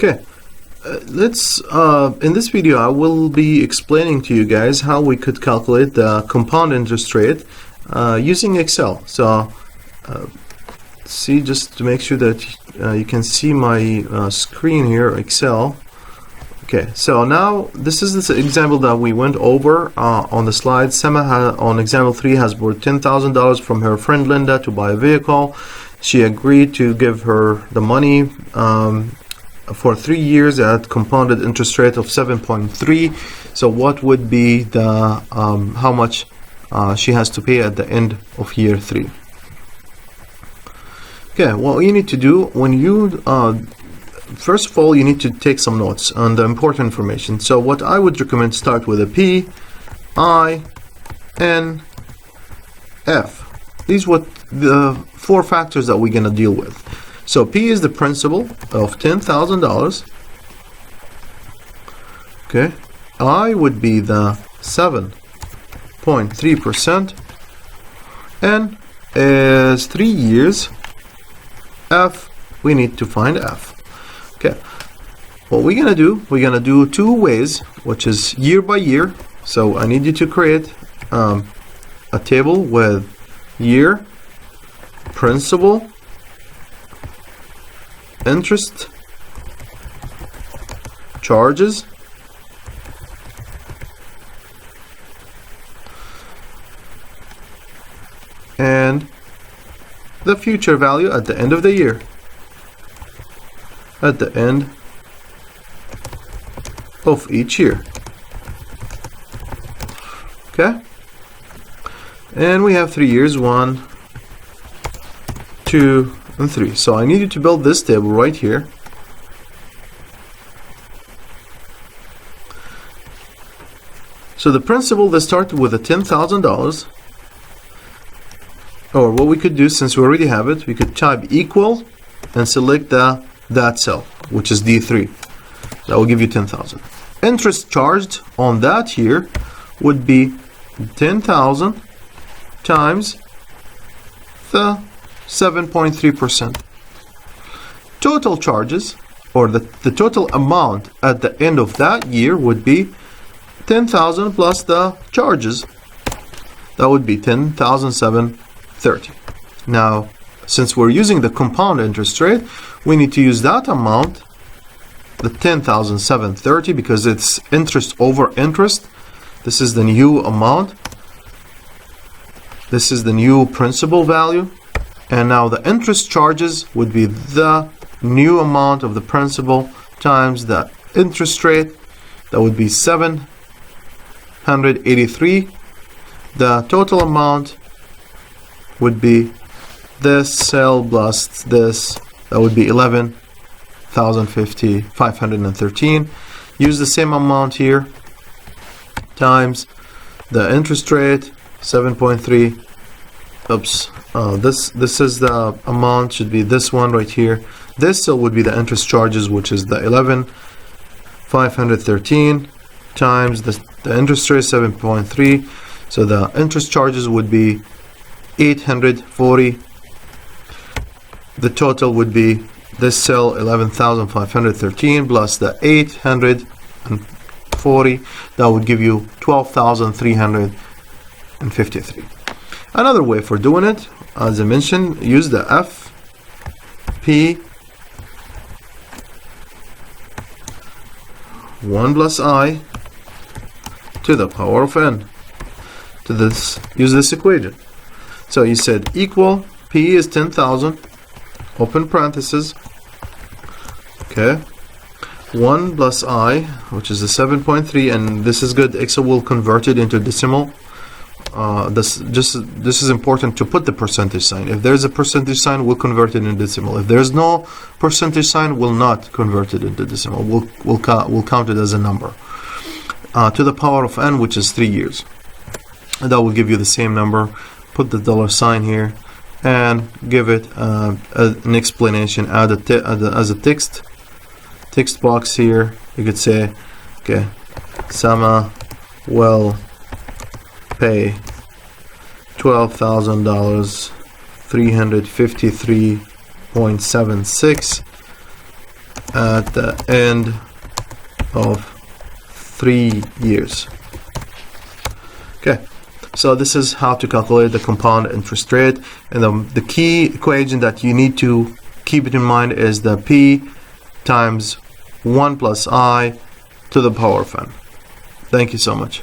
Okay, let's in this video I will be explaining to you guys how we could calculate the compound interest rate using Excel. So see, just to make sure that you can see my screen here, Excel. Okay, so now this is the example that we went over on the slide. Sema on example 3 has borrowed $10,000 from her friend Linda to buy a vehicle. She agreed to give her the money for 3 years at compounded interest rate of 7.3. So what would be the how much she has to pay at the end of year 3? Okay, what you need to do when you first of all, you need to take some notes on the important information. So what I would recommend, start with a P, I, N, F. These are what the 4 factors that we're going to deal with. So P is the principal of $10,000. Okay. I would be the 7.3%. N is 3 years. F, we need to find F. Okay, what we're gonna do, we're gonna do 2 ways, which is year by year. So I need you to create a table with year, principal, interest, charges, and the future value at the end of the year. At the end of each year. Okay, and we have 3 years, 1, 2, and 3. So I need you to build this table right here. So the principal, they started with a $10,000. Or what we could do, since we already have it, we could type equal and select that cell, which is D3. That will give you 10,000. Interest charged on that year would be 10,000 times the 7.3%. Total charges, or the total amount at the end of that year, would be 10,000 plus the charges. That would be 10,730. Now, since we're using the compound interest rate, we need to use that amount, the 10,730, because it's interest over interest. This is the new amount. This is the new principal value. And now the interest charges would be the new amount of the principal times the interest rate. That would be 783. The total amount would be this cell plus this. That would be 11,513. Use the same amount here times the interest rate, 7.3. Oops. This is the amount, should be this one right here. This cell would be the interest charges, which is the 11,513 times the interest rate, 7.3. So the interest charges would be 840. The total would be this cell, 11,513 plus the 840. That would give you 12,353. Another way for doing it, as I mentioned, use the F, P, 1 plus I to the power of N. To this, use this equation. So you said equal, P is 10,000, open parentheses, okay, 1 plus I, which is the 7.3, and this is good, Excel will convert it into decimal. This is important to put the percentage sign. If there's a percentage sign, we'll convert it into decimal. If there's no percentage sign, we'll not convert it into decimal. We'll count it as a number. To the power of N, which is 3 years. And that will give you the same number. Put the dollar sign here and give it an explanation. Add as a text box here. You could say, okay, Sama will pay $12,000, 353.76 at the end of 3 years. Okay, so this is how to calculate the compound interest rate, and the key equation that you need to keep it in mind is the P times 1 plus I to the power of n. Thank you so much.